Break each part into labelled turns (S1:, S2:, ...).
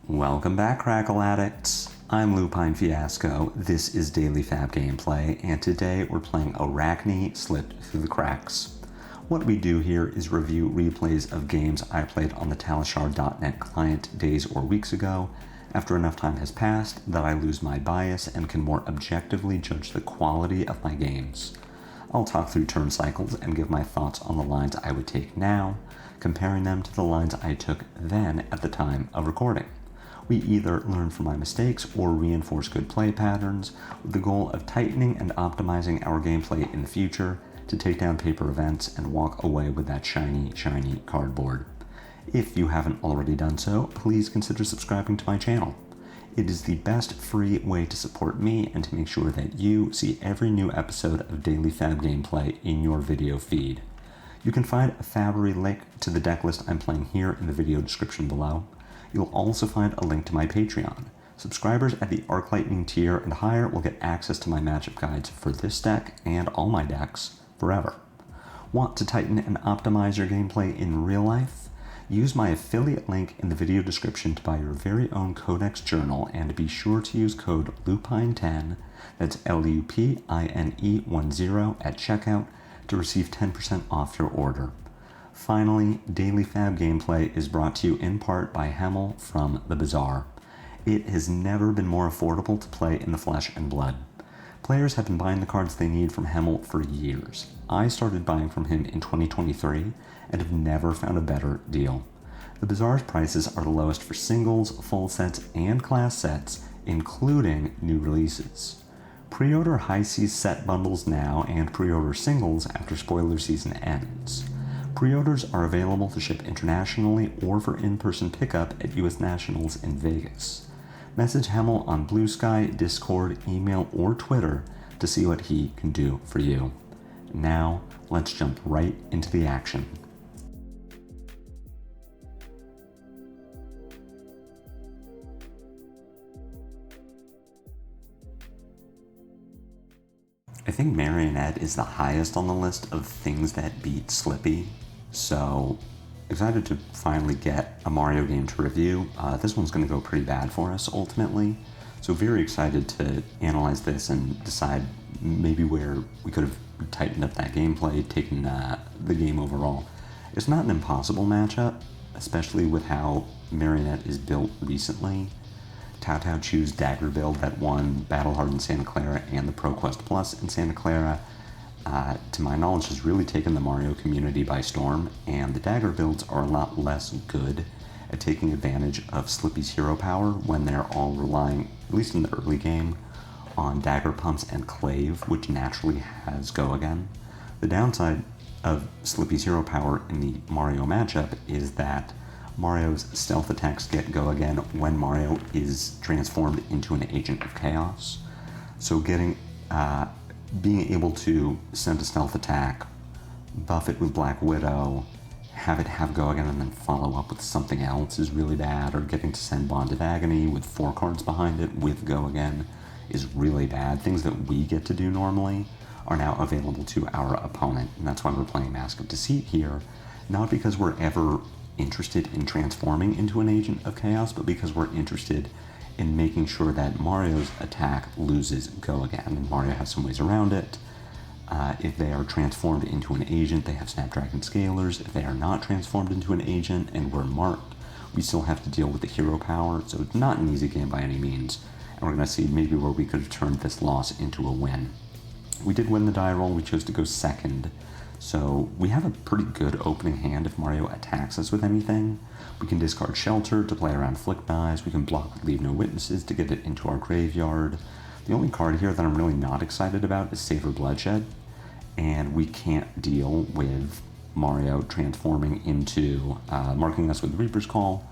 S1: Welcome back, Crackle Addicts. I'm Lupinefiasco, this is Daily FaB Gameplay, and today we're playing Arakni Slipped Through the Cracks. What we do here is review replays of games I played on the Talishar.net client days or weeks ago, after enough time has passed that I lose my bias and can more objectively judge the quality of my games. I'll talk through turn cycles and give my thoughts on the lines I would take now, comparing them to the lines I took then at the time of recording. We either learn from my mistakes or reinforce good play patterns, with the goal of tightening and optimizing our gameplay in the future to take down paper events and walk away with that shiny, shiny cardboard. If you haven't already done so, please consider subscribing to my channel. It is the best free way to support me and to make sure that you see every new episode of Daily FaB Gameplay in your video feed. You can find a FaB link to the deck list I'm playing here in the video description below. You'll also find a link to my Patreon. Subscribers at the Arc Lightning tier and higher will get access to my matchup guides for this deck and all my decks forever. Want to tighten and optimize your gameplay in real life? Use my affiliate link in the video description to buy your very own Codex journal, and be sure to use code LUPINE10, that's LUPINE10 at checkout to receive 10% off your order. Finally, Daily FaB Gameplay is brought to you in part by Hemel from The Bazaar. It has never been more affordable to play in the flesh and blood. Players have been buying the cards they need from Hemel for years. I started buying from him in 2023 and have never found a better deal. The Bazaar's prices are the lowest for singles, full sets, and class sets, including new releases. Pre-order High Seas set bundles now and pre-order singles after spoiler season ends. Pre-orders are available to ship internationally or for in-person pickup at US Nationals in Vegas. Message Hemel on Blue Sky, Discord, email, or Twitter to see what he can do for you. Now, let's jump right into the action. I think Marionette is the highest on the list of things that beat Slippy, so excited to finally get a Mario game to review. This one's going to go pretty bad for us ultimately, so very excited to analyze this and decide maybe where we could have tightened up that gameplay, taken the game overall. It's not an impossible matchup, especially with how Marionette is built recently. Tao Chu's dagger build that won Battle Hard in Santa Clara and the ProQuest Plus in Santa Clara, to my knowledge, has really taken the Mario community by storm, and the dagger builds are a lot less good at taking advantage of Slippy's hero power when they're all relying, at least in the early game, on dagger pumps and clave, which naturally has go again. The downside of Slippy's hero power in the Mario matchup is that Mario's stealth attacks get go again when Mario is transformed into an agent of chaos. So being able to send a stealth attack, buff it with Black Widow, have it have go again and then follow up with something else is really bad, or getting to send Bond of Agony with 4 cards behind it with go again is really bad. Things that we get to do normally are now available to our opponent, and that's why we're playing Mask of Deceit here, not because we're ever interested in transforming into an agent of chaos, but because we're interested in making sure that Mario's attack loses go again, and Mario has some ways around it. If they are transformed into an agent, they have Snapdragon Scalers. If they are not transformed into an agent and we're marked, we still have to deal with the hero power, so it's not an easy game by any means, and we're going to see maybe where we could have turned this loss into a win. We did win the die roll, we chose to go second, so we have a pretty good opening hand if Mario attacks us with anything. We can discard Shelter to play around Flick Dies, we can block with Leave No Witnesses to get it into our graveyard. The only card here that I'm really not excited about is Savor Bloodshed, and we can't deal with Mario transforming into, marking us with Reaper's Call.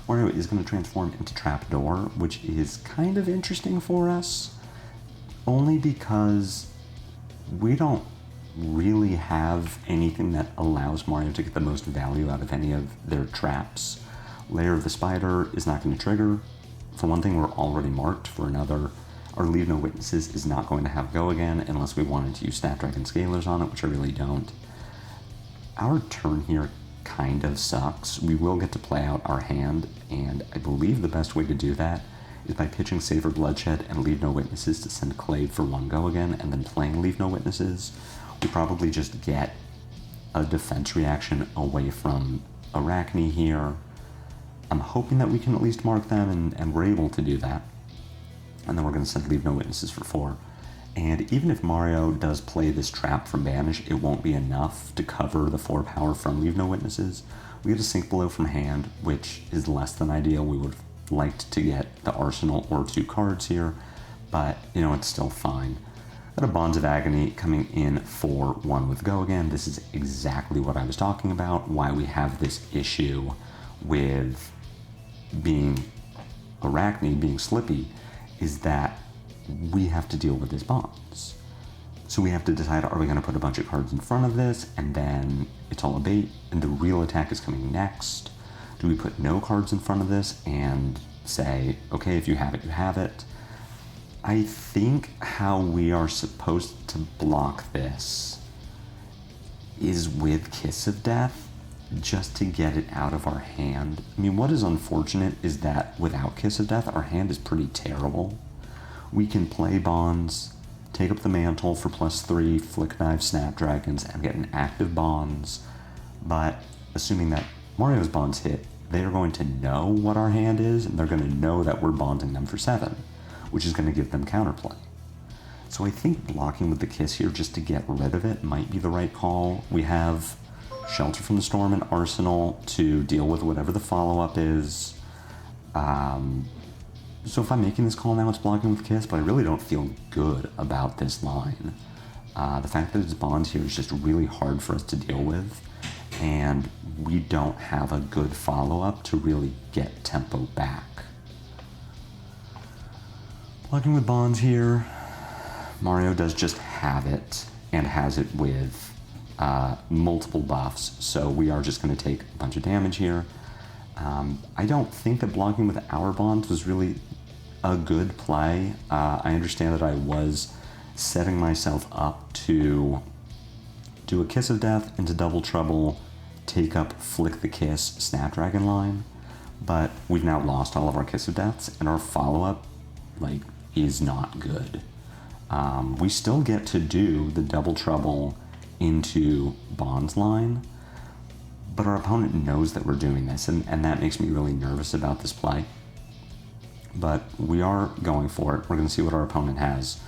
S1: Mario is going to transform into Trapdoor, which is kind of interesting for us, only because we don't really have anything that allows Mario to get the most value out of any of their traps. Lair of the Spider is not going to trigger. For one thing, we're already marked. For another, our Leave No Witnesses is not going to have go again unless we wanted to use Snapdragon Scalers on it, which I really don't. Our turn here kind of sucks. We will get to play out our hand, and I believe the best way to do that is by pitching Savor Bloodshed and Leave No Witnesses to send Clave for 1 go again, and then playing Leave No Witnesses. We probably just get a defense reaction away from Arakni here. I'm hoping that we can at least mark them, and we're able to do that. And then we're going to send Leave No Witnesses for 4. And even if Mario does play this trap from Banish, it won't be enough to cover the 4 power from Leave No Witnesses. We get a Sink Below from hand, which is less than ideal. We would have liked to get the Arsenal or 2 cards here, but, you know, it's still fine. Got a Bonds of Agony coming in for 1 with Go again. This is exactly what I was talking about, why we have this issue with being Arakni, being Slippy, is that we have to deal with his bonds. So we have to decide, are we going to put a bunch of cards in front of this, and then it's all a bait, and the real attack is coming next? Do we put no cards in front of this and say, okay, if you have it, you have it? I think how we are supposed to block this is with Kiss of Death, just to get it out of our hand. I mean, what is unfortunate is that without Kiss of Death, our hand is pretty terrible. We can play Bonds, take up the Mantle for +3, Flick Knife Snapdragons, and get an active Bonds, but assuming that Mario's Bonds hit, they are going to know what our hand is, and they're going to know that we're bonding them for 7, which is going to give them counterplay. So I think blocking with the Kiss here just to get rid of it might be the right call. We have Shelter from the Storm and Arsenal to deal with whatever the follow-up is. So if I'm making this call now, it's blocking with Kiss, but I really don't feel good about this line. The fact that it's Bonds here is just really hard for us to deal with, and we don't have a good follow-up to really get tempo back. Blocking with Bonds here, Mario does just have it, and has it with multiple buffs, so we are just going to take a bunch of damage here. I don't think that blocking with our Bonds was really a good play. I understand that I was setting myself up to do a Kiss of Death into Double Trouble, take up Flick the Kiss Snapdragon line, but we've now lost all of our Kiss of Deaths, and our follow-up, like, is not good. We still get to do the Double Trouble into Bonds line, but our opponent knows that we're doing this, and that makes me really nervous about this play. But we are going for it. We're going to see what our opponent has.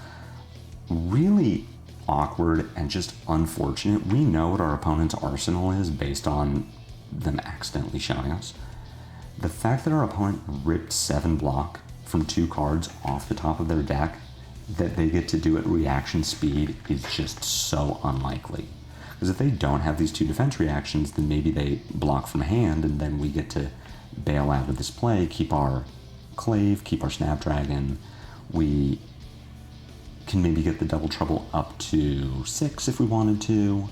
S1: Really awkward and just unfortunate. We know what our opponent's arsenal is based on them accidentally showing us. The fact that our opponent ripped 7 block from 2 cards off the top of their deck, that they get to do at reaction speed, is just so unlikely. Because if they don't have these 2 defense reactions, then maybe they block from hand, and then we get to bail out of this play, keep our Clave, keep our Snapdragon. We can maybe get the Double Trouble up to 6 if we wanted to,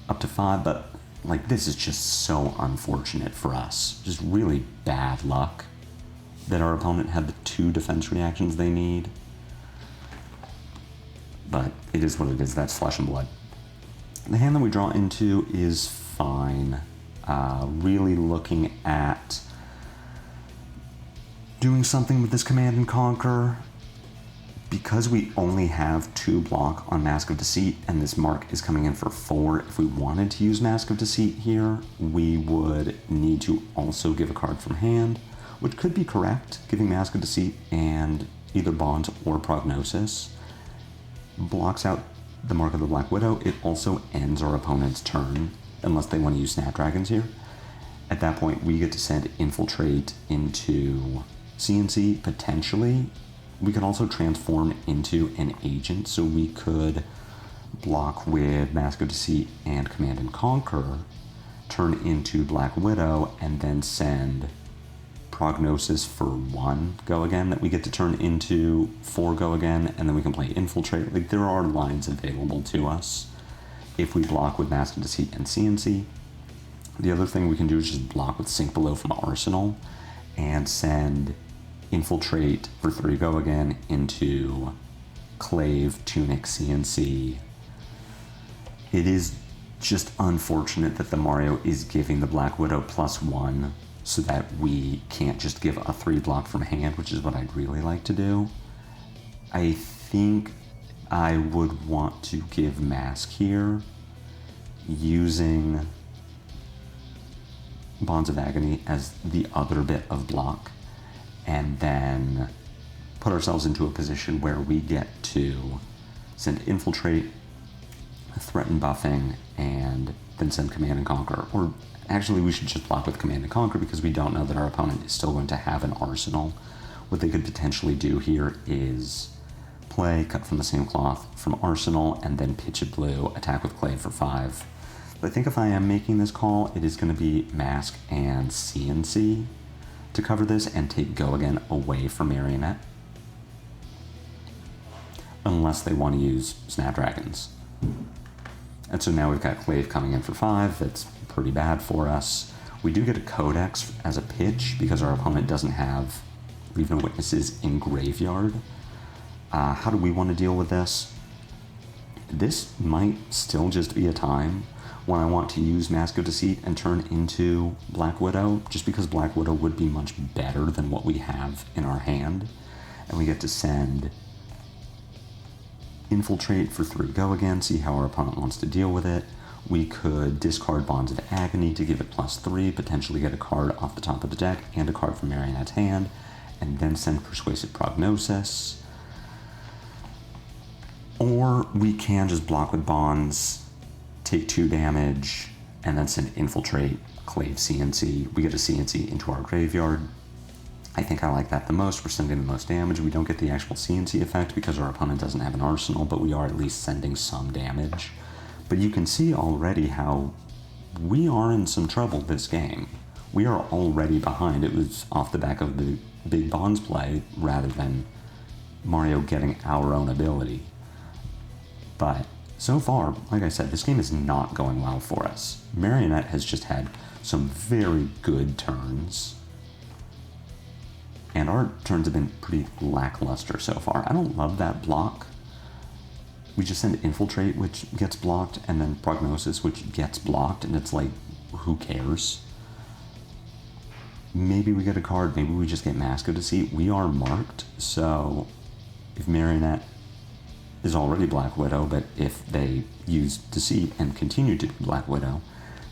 S1: up to 5, but like, this is just so unfortunate for us. Just really bad luck that our opponent had the 2 defense reactions they need. But it is what it is. That's Flesh and Blood. The hand that we draw into is fine. Really looking at doing something with this Command and Conquer. Because we only have 2 block on Mask of Deceit, and this mark is coming in for 4, if we wanted to use Mask of Deceit here, we would need to also give a card from hand, which could be correct. Giving Mask of Deceit and either Bonds or Prognosis blocks out the Mark of the Black Widow. It also ends our opponent's turn, unless they want to use Snapdragons here. At that point, we get to send Infiltrate into CNC, potentially. We could also transform into an agent, so we could block with Mask of Deceit and Command and Conquer, turn into Black Widow, and then send Prognosis for 1 go again that we get to turn into 4 go again, and then we can play Infiltrate. Like, there are lines available to us if we block with Mask of Deceit and CNC. The other thing we can do is just block with Sink Below from Arsenal and send Infiltrate for 3 go again into Clave, Tunic, CNC. It is Just unfortunate that the Mario is giving the Black Widow +1 so that we can't just give a 3 block from hand, which is what I'd really like to do. I think I would want to give Mask here using Bonds of Agony as the other bit of block, and then put ourselves into a position where we get to send Infiltrate, threaten buffing, and then send Command and Conquer. Or actually, we should just block with Command and Conquer because we don't know that our opponent is still going to have an arsenal. What they could potentially do here is play Cut from the Same Cloth from Arsenal, and then pitch a blue, attack with Clave for 5. But I think if I am making this call, it is going to be Mask and CNC to cover this and take Go Again away from Marionette. Unless they want to use Snapdragons. And so now we've got Clave coming in for 5. That's pretty bad for us. We do get a Codex as a pitch because our opponent doesn't have Leave No Witnesses in Graveyard. How do we want to deal with this? This might still just be a time when I want to use Mask of Deceit and turn into Black Widow, just because Black Widow would be much better than what we have in our hand. And we get to send Infiltrate for 3 Go Again, see how our opponent wants to deal with it. We could discard Bonds of Agony to give it +3, potentially get a card off the top of the deck and a card from Marionette's hand, and then send Persuasive Prognosis. Or we can just block with Bonds, take 2 damage, and then send Infiltrate, Clave CNC. We get a CNC into our graveyard. I think I like that the most. We're sending the most damage. We don't get the actual CNC effect because our opponent doesn't have an arsenal, but we are at least sending some damage. But you can see already how we are in some trouble this game. We are already behind. It was off the back of the big Bonds play rather than Mario getting our own ability. But so far, like I said, this game is not going well for us. Marionette has just had some very good turns, and our turns have been pretty lackluster so far. I don't love that block. We just send Infiltrate, which gets blocked, and then Prognosis, which gets blocked, and it's like, who cares? Maybe we get a card, maybe we just get Mask of Deceit. We are marked, so if Marionette is already Black Widow, but if they use Deceit and continue to be Black Widow,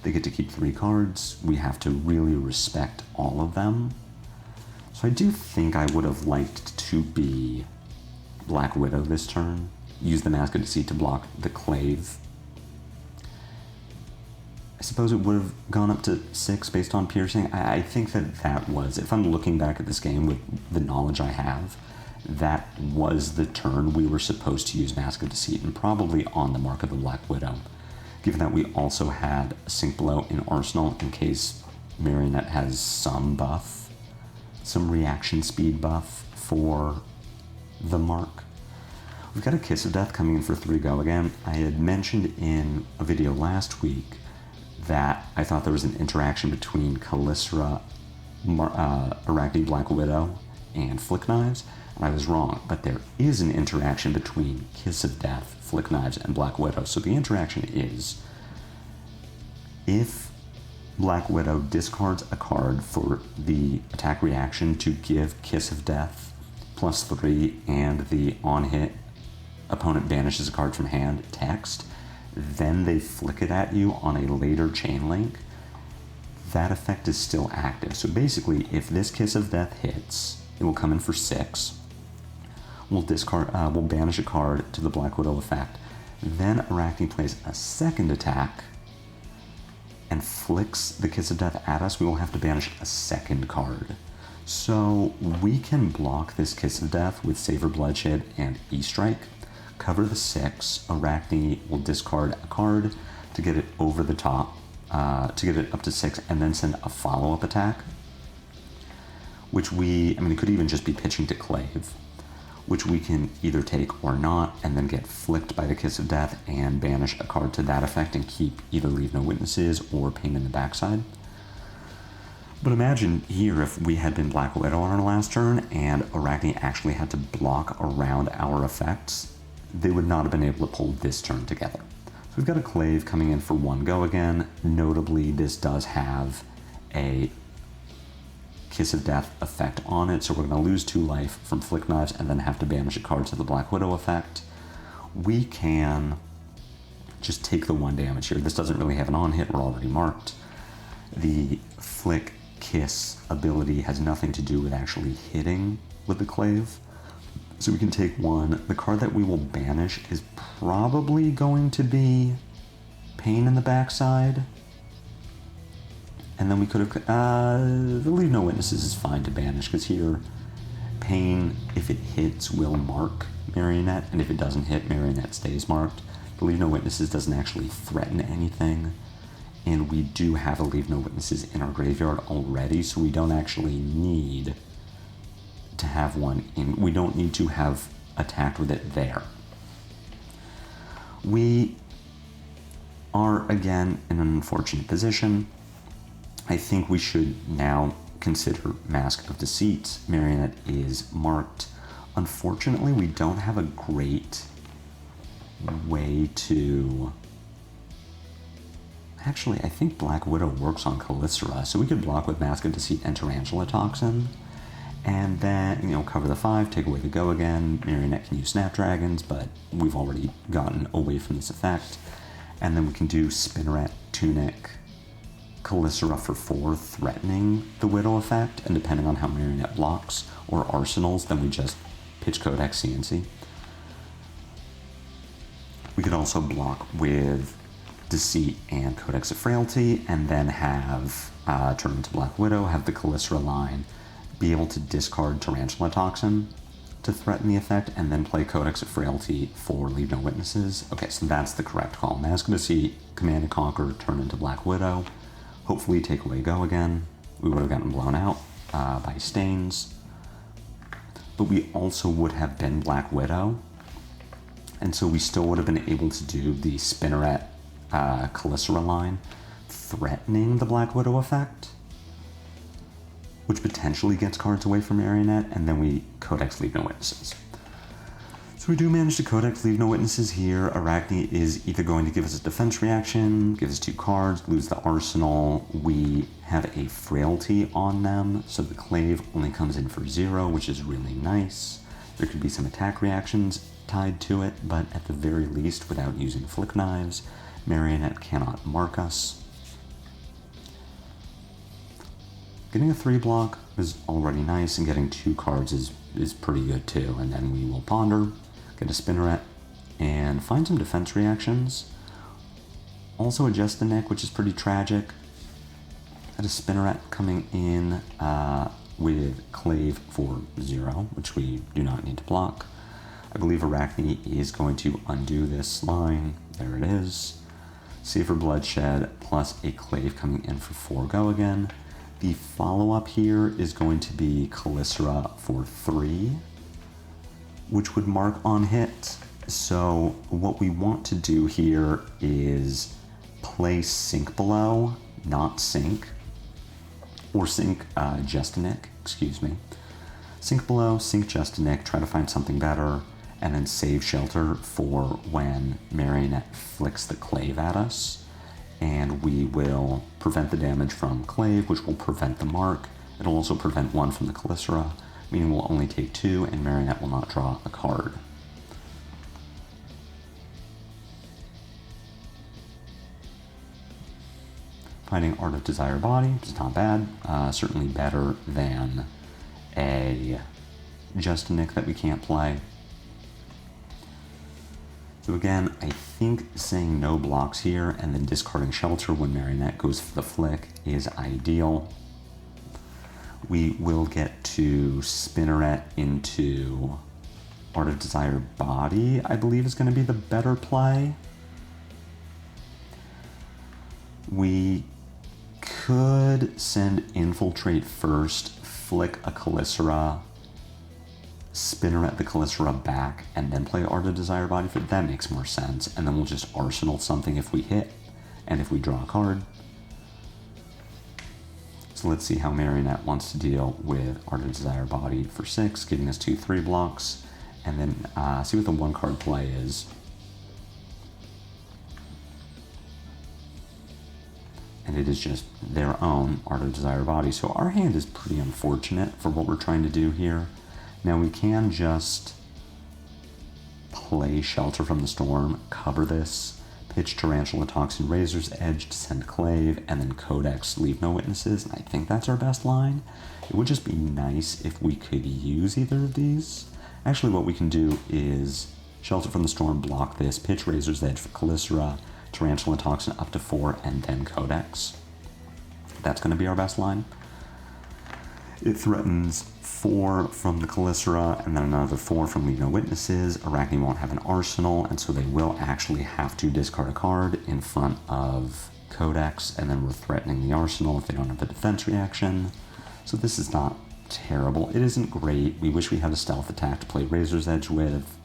S1: they get to keep 3 cards. We have to really respect all of them. So I do think I would have liked to be Black Widow this turn. Use the Mask of Deceit to block the Clave. I suppose it would have gone up to 6 based on piercing. I think that was, if I'm looking back at this game with the knowledge I have, that was the turn we were supposed to use Mask of Deceit, and probably on the mark of the Black Widow, given that we also had a Sink Blow in Arsenal in case Marionette has some buff, some reaction speed buff for the mark. We've got a Kiss of Death coming in for 3 Go Again. I had mentioned in a video last week that I thought there was an interaction between Callisra, Arakni, Black Widow, and Flick Knives, and I was wrong, but there is an interaction between Kiss of Death, Flick Knives, and Black Widow. So the interaction is, if Black Widow discards a card for the attack reaction to give Kiss of Death +3 and the on-hit opponent banishes a card from hand text, then they flick it at you on a later chain link, that effect is still active. So basically, if this Kiss of Death hits, it will come in for 6. We'll banish a card to the Black Widow effect. Then Arakni plays a second attack and flicks the Kiss of Death at us. We will have to banish a second card. So we can block this Kiss of Death with Savor Bloodshed and E-Strike, cover the 6. Arakni will discard a card to get it over the top, to get it up to 6, and then send a follow-up attack, which it could even just be pitching to Clave, which we can either take or not, and then get flicked by the Kiss of Death and banish a card to that effect and keep either Leave No Witnesses or Pain in the Backside. But imagine here if we had been Black Widow on our last turn and Arakni actually had to block around our effects, they would not have been able to pull this turn together. So we've got a Clave coming in for 1 go again. Notably, this does have a Kiss of Death effect on it, so we're going to lose 2 life from Flick Knives and then have to banish a card to the Black Widow effect. We can just take the 1 damage here. This doesn't really have an on-hit, we're already marked. The Flick Kiss ability has nothing to do with actually hitting with the Clave. So we can take 1. The card that we will banish is probably going to be Pain in the Backside. And then we could have, the Leave No Witnesses is fine to banish, because here, Pain, if it hits, will mark Marionette, and if it doesn't hit, Marionette stays marked. The Leave No Witnesses doesn't actually threaten anything, and we do have a Leave No Witnesses in our graveyard already, so we don't actually need to have one in, we don't need to have attacked with it there. We are, again, in an unfortunate position. I think we should now consider Mask of Deceit. Marionette is marked. Unfortunately, we don't have a great way to... Actually, I think Black Widow works on Calycera, so we could block with Mask of Deceit and Tarantula Toxin, and then, cover the 5, take away the go again. Marionette can use Snapdragons, but we've already gotten away from this effect. And then we can do Spinneret, Tunic, Calycera for 4, threatening the Widow effect, and depending on how Marionette blocks, or Arsenals, then we just pitch Codex CNC. We could also block with Deceit and Codex of Frailty, and then have, turn into Black Widow, have the Calycera line, be able to discard Tarantula Toxin to threaten the effect, and then play Codex of Frailty for Leave No Witnesses. Okay, so that's the correct call. Mask of Deceit, Command and Conquer, turn into Black Widow. Hopefully take away go again. We would have gotten blown out by Stains. But we also would have been Black Widow. And so we still would have been able to do the Spinneret Calycera line, threatening the Black Widow effect, which potentially gets cards away from Marionette, and then we Codex Leave No Witnesses. So we do manage to Codex Leave No Witnesses here. Arakni is either going to give us a defense reaction, give us 2 cards, lose the arsenal. We have a Frailty on them, so the Clave only comes in for 0, which is really nice. There could be some attack reactions tied to it, but at the very least, without using Flick Knives, Marionette cannot mark us. Getting a 3 block is already nice, and getting 2 cards is pretty good too. And then we will Ponder, get a Spinneret, and find some defense reactions. Also adjust the neck, which is pretty tragic. Got a Spinneret coming in with Clave for 0, which we do not need to block. I believe Arakni is going to undo this line. There it is. Save for Bloodshed, plus a Clave coming in for 4 go again. The follow-up here is going to be Calycera for 3, which would mark on hit. So what we want to do here is play Sink Below, not Sink, or Sink Justinik, excuse me. Sink Below, Sink Justinik, try to find something better, and then save Shelter for when Marionette flicks the Clave at us. And we will prevent the damage from Clave, which will prevent the mark. It'll also prevent 1 from the Calycera, meaning we'll only take 2, and Marionette will not draw a card. Finding Art of Desire Body is not bad. Certainly better than a Justinik that we can't play. So again, I think saying no blocks here and then discarding Shelter when Marionette goes for the flick is ideal. We will get to Spinneret into Art of Desire Body, I believe is going to be the better play. We could send Infiltrate first, flick a Calycera, Spinneret the Calycera back, and then play Art of Desire Body. That makes more sense. And then we'll just Arsenal something if we hit, and if we draw a card. So let's see how Marionette wants to deal with Art of Desire Body for 6, giving us 2 3 blocks, and then see what the 1 card play is. and it is just their own Art of Desire body. So our hand is pretty unfortunate for what we're trying to do here. Now we can just play Shelter from the Storm, cover this, pitch Tarantula Toxin, Razor's Edge, send Clave, and then Codex, Leave No Witnesses, and I think that's our best line. It would just be nice if we could use either of these. Actually, what we can do is Shelter from the Storm, block this, pitch Razor's Edge for Calicera, Tarantula Toxin up to 4, and then Codex. That's going to be our best line. It threatens 4 from the Calicera, and then another 4 from Leave No Witnesses. Arakni won't have an arsenal, and so they will actually have to discard a card in front of Codex, and then we're threatening the arsenal if they don't have a defense reaction. So this is not terrible. It isn't great. We wish we had a stealth attack to play Razor's Edge with,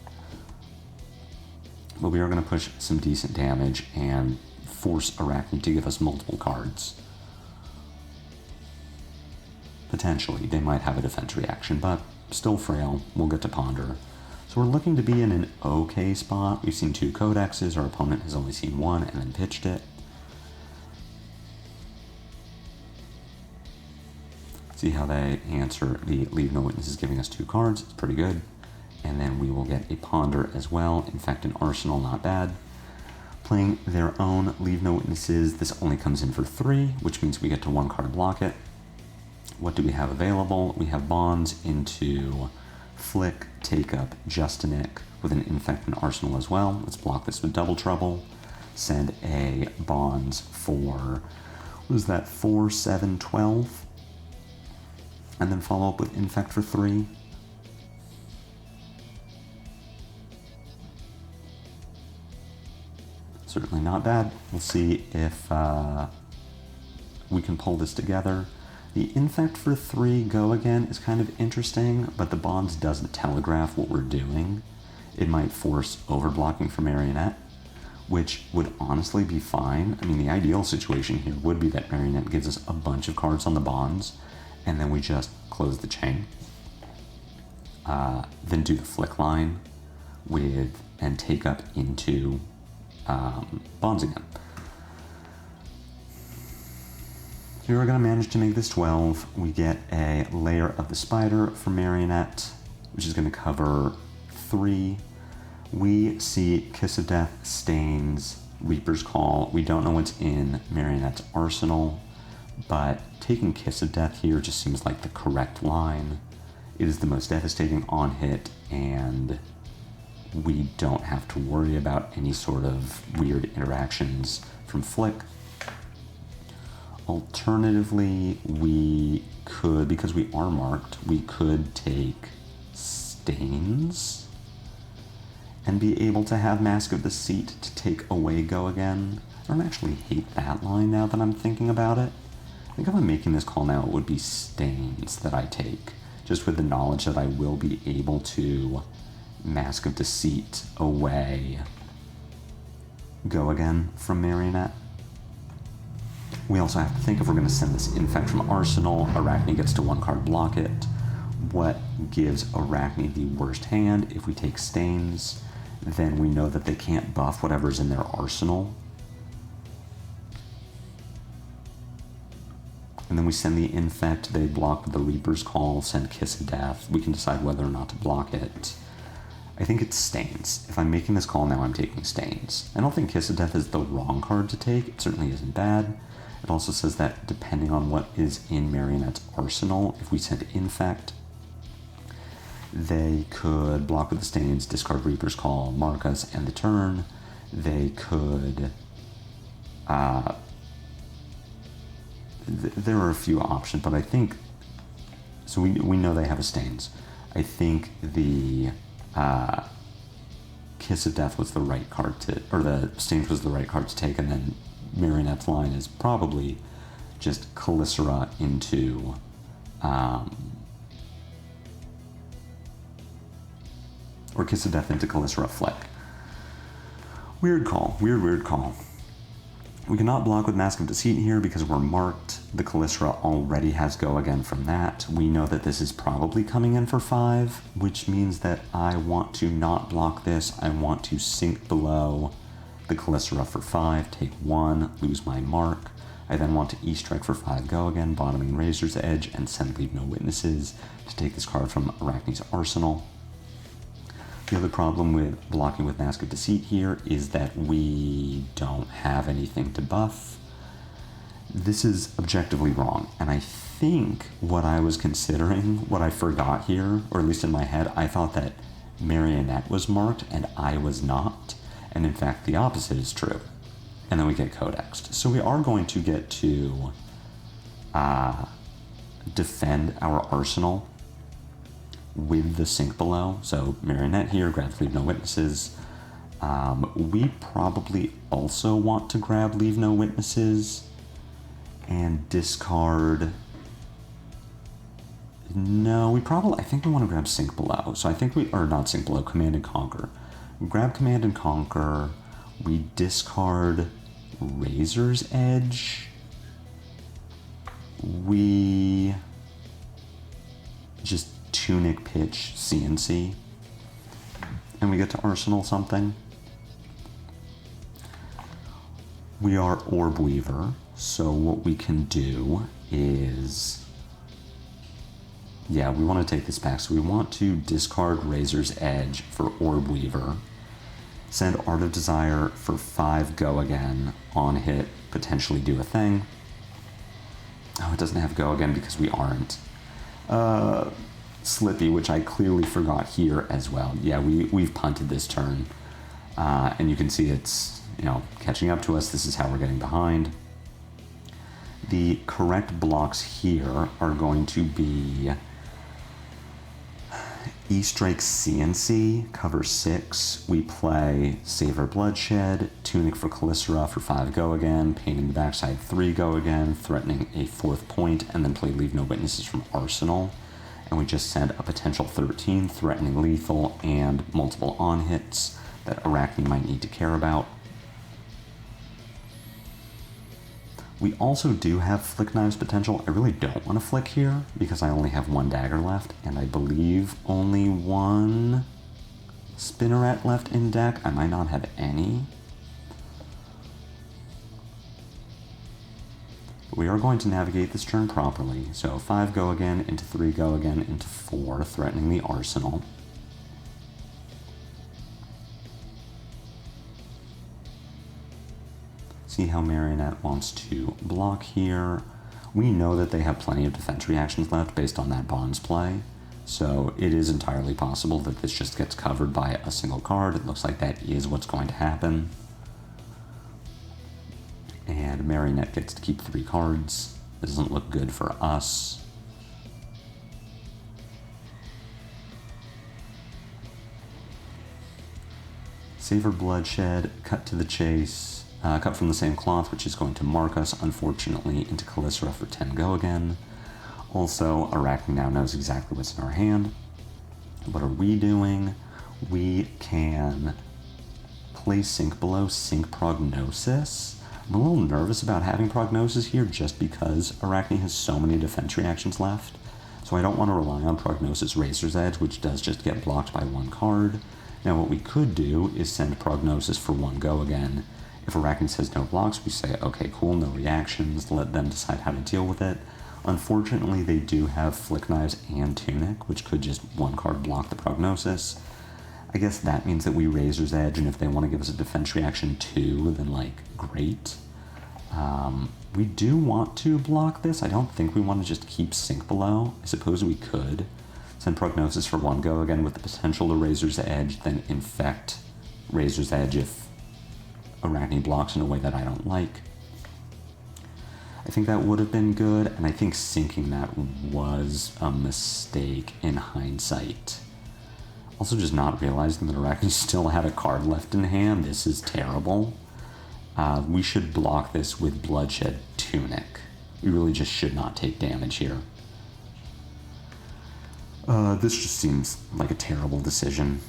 S1: but we are going to push some decent damage and force Arakni to give us multiple cards. Potentially, they might have a defense reaction, but still frail. We'll get to Ponder. So we're looking to be in an okay spot. We've seen 2 Codexes. Our opponent has only seen 1 and then pitched it. See how they answer the Leave No Witnesses, giving us 2 cards. It's pretty good. And then we will get a Ponder as well. Infect an Arsenal, not bad. Playing their own Leave No Witnesses. This only comes in for 3, which means we get to 1 card block it. What do we have available? We have Bonds into Flick, Take Up, Justinic with an Infect and Arsenal as well. Let's block this with Double Trouble. Send a Bonds for, what is that, 4, 7, 12? And then follow up with Infect for 3. Certainly not bad. We'll see if we can pull this together. The Infect for 3 go again is kind of interesting, but the Bonds doesn't telegraph what we're doing. It might force overblocking for Marionette, which would honestly be fine. I mean, the ideal situation here would be that Marionette gives us a bunch of cards on the Bonds, and then we just close the chain. Then do the Flick line with, and take up into Bonds again. So we're going to manage to make this 12. We get a Lair of the Spider for Marionette, which is going to cover 3. We see Kiss of Death, Stains, Reaper's Call. We don't know what's in Marionette's arsenal, but taking Kiss of Death here just seems like the correct line. It is the most devastating on hit, and we don't have to worry about any sort of weird interactions from Flick. Alternatively, we could, because we are marked, we could take Stains and be able to have Mask of Deceit to take away Go Again. I don't actually hate that line now that I'm thinking about it. I think if I'm making this call now, it would be Stains that I take, just with the knowledge that I will be able to Mask of Deceit away Go Again from Marionette. We also have to think if we're going to send this Infect from Arsenal, Arakni gets to 1 card block it. What gives Arakni the worst hand? If we take Stains, then we know that they can't buff whatever's in their arsenal. And then we send the Infect, they block with the Reaper's Call, send Kiss of Death. We can decide whether or not to block it. I think it's Stains. If I'm making this call now, I'm taking Stains. I don't think Kiss of Death is the wrong card to take. It certainly isn't bad. It also says that depending on what is in Marionette's arsenal, if we send Infect, they could block with the Stains, discard Reaper's Call, mark us, end the turn. They could... there are a few options, but I think... So we know they have a Stains. I think the... Kiss of Death was the right card to... Or the Stains was the right card to take, and then Marionette's line is probably just Calicera into or Kiss of Death into Calicera Flick. Weird call. Weird call. We cannot block with Mask of Deceit here because we're marked. The Calicera already has Go Again from that. We know that this is probably coming in for 5, which means that I want to not block this. I want to sink below the Calicera for 5, take 1, lose my mark. I then want to E-strike for 5 go again, bottoming Razor's Edge, and send Leave No Witnesses to take this card from Arakni's arsenal. The other problem with blocking with Mask of Deceit here is that we don't have anything to buff. This is objectively wrong, and I think what I was considering, what I forgot here, or at least in my head, I thought that Marionette was marked and I was not, and in fact the opposite is true. And then we get codexed. So we are going to get to defend our arsenal with the sink below. So Marionette here, grabs Leave No Witnesses. We probably also want to grab Leave No Witnesses and discard... No, I think we want to grab Sink Below. So I think not Sink Below, Command and Conquer. We grab Command and Conquer, we discard Razor's Edge, we just Tunic Pitch CNC, and we get to Arsenal something. We are Orb Weaver, so what we can do is... Yeah, we want to take this back. So we want to discard Razor's Edge for Orb Weaver, send Art of Desire for 5 go again, on hit, potentially do a thing. Oh, it doesn't have go again because we aren't. Slippy, which I clearly forgot here as well. Yeah, we've punted this turn. And you can see it's, catching up to us. This is how we're getting behind. The correct blocks here are going to be E-Strike CNC, cover 6. We play Savor Bloodshed, Tunic for Calicera for 5 go again, Pain in the Backside 3 go again, threatening a 4th point, and then play Leave No Witnesses from Arsenal. And we just send a potential 13, threatening lethal, and multiple on-hits that Arakni might need to care about. We also do have Flick Knives potential. I really don't want to flick here because I only have 1 dagger left, and I believe only 1 Spinneret left in deck. I might not have any. But we are going to navigate this turn properly. So 5 go again, into 3 go again, into 4, threatening the arsenal. See how Marionette wants to block here. We know that they have plenty of defense reactions left based on that Bonds play, so it is entirely possible that this just gets covered by a single card. It looks like that is what's going to happen. And Marionette gets to keep 3 cards. It doesn't look good for us. Savor Bloodshed, cut to the chase. Cut from the same cloth, which is going to mark us, unfortunately, into Calicera for 10 go again. Also, Arakni now knows exactly what's in our hand. What are we doing? We can play Sink Below, Sink Prognosis. I'm a little nervous about having Prognosis here just because Arakni has so many defense reactions left. So I don't want to rely on Prognosis Razor's Edge, which does just get blocked by 1 card. Now what we could do is send Prognosis for 1 go again. If Arakni says no blocks, we say, okay, cool, no reactions, let them decide how to deal with it. Unfortunately, they do have Flick Knives and Tunic, which could just 1 card block the Prognosis. I guess that means that we Razor's Edge, and if they want to give us a defense reaction too, then, great. We do want to block this. I don't think we want to just keep Sink Below. I suppose we could. Send Prognosis for 1 go again with the potential to Razor's Edge, then infect Razor's Edge if Arakni blocks in a way that I don't like. I think that would have been good, and I think sinking that was a mistake in hindsight. Also just not realizing that Arakni still had a card left in hand. This is terrible. We should block this with Bloodshed Tunic. We really just should not take damage here. This just seems like a terrible decision.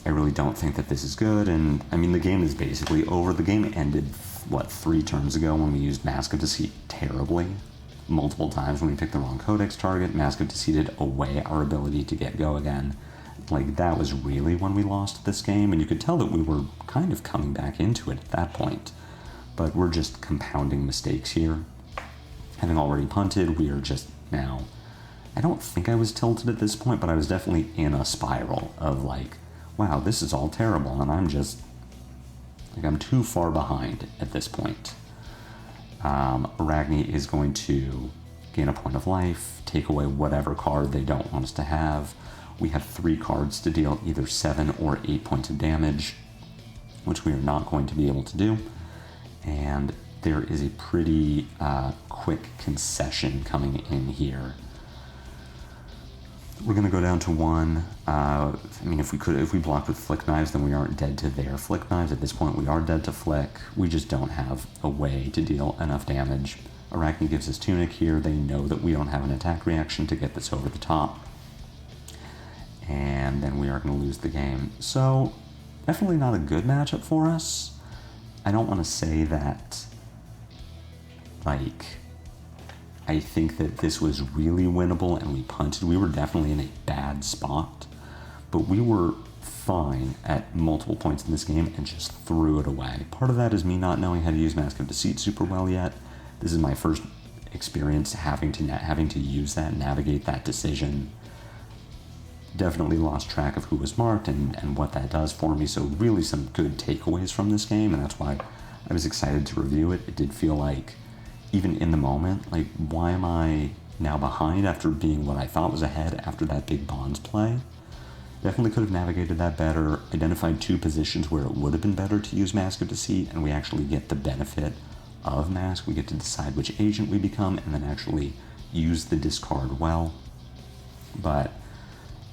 S1: I really don't think that this is good, and I mean the game is basically over. The game ended, 3 turns ago when we used Mask of Deceit terribly. Multiple times when we picked the wrong codex target, Mask of Deceited away our ability to get go again. That was really when we lost this game, and you could tell that we were kind of coming back into it at that point. But we're just compounding mistakes here. Having already punted, we are just now... I don't think I was tilted at this point, but I was definitely in a spiral of like, wow, this is all terrible, and I'm just... like, I'm too far behind at this point. Arakni is going to gain a point of life, take away whatever card they don't want us to have. We have 3 cards to deal either 7 or 8 points of damage, which we are not going to be able to do. And there is a pretty quick concession coming in here. We're going to go down to 1. I mean, if we blocked with flick knives, then we aren't dead to their flick knives. At this point, we are dead to flick. We just don't have a way to deal enough damage. Arakni gives us Tunic here. They know that we don't have an attack reaction to get this over the top. And then we are going to lose the game. So, definitely not a good matchup for us. I don't want to say that, like... I think that this was really winnable and we punted. We were definitely in a bad spot, but we were fine at multiple points in this game and just threw it away. Part of that is me not knowing how to use Mask of Deceit super well yet. This is my first experience having to use that, navigate that decision. Definitely lost track of who was marked and what that does for me, so really some good takeaways from this game, and that's why I was excited to review it. It did feel like, even in the moment, like, why am I now behind after being what I thought was ahead after that big bonds play? Definitely could have navigated that better, identified 2 positions where it would have been better to use Mask of Deceit, and we actually get the benefit of Mask. We get to decide which agent we become, and then actually use the discard well. But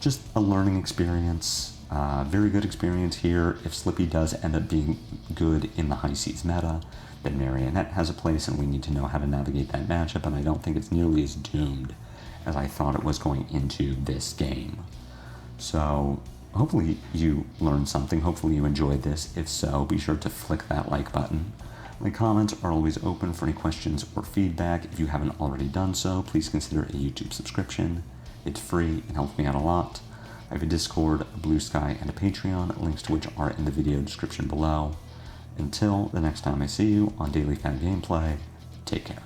S1: just a learning experience, very good experience here. If Slippy does end up being good in the high seas meta, then Marionette has a place, and we need to know how to navigate that matchup, and I don't think it's nearly as doomed as I thought it was going into this game. So, hopefully you learned something, hopefully you enjoyed this. If so, be sure to flick that like button. My comments are always open for any questions or feedback. If you haven't already done so, please consider a YouTube subscription. It's free and helps me out a lot. I have a Discord, a Blue Sky, and a Patreon, links to which are in the video description below. Until the next time I see you on Daily FaB Gameplay, take care.